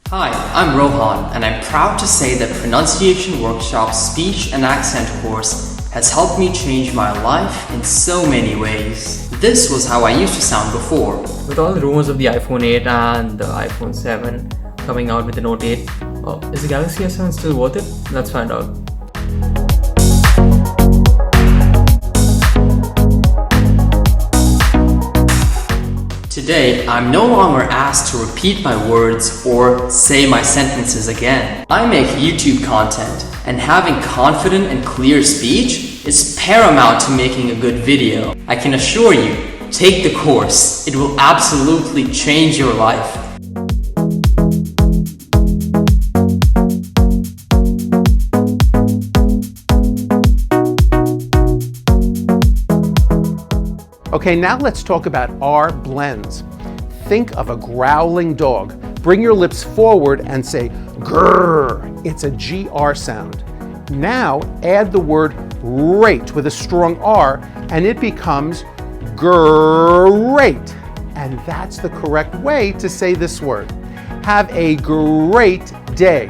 Hi, I'm Rohan, and I'm proud to say that Pronunciation Workshop's speech and accent course has helped me change my life in so many ways. This was how I used to sound before. With all the rumors of the iPhone 8 and the iPhone 7 coming out with the Note 8, is the Galaxy S7 still worth it? Let's find out. Today, I'm no longer asked to repeat my words or say my sentences again. I make YouTube content, and having confident and clear speech is paramount to making a good video. I can assure you, take the course. It will absolutely change your life. Okay, now let's talk about R blends. Think of a growling dog. Bring your lips forward and say grrr. It's a GR sound. Now add the word rate with a strong R and it becomes great. And that's the correct way to say this word. Have a great day.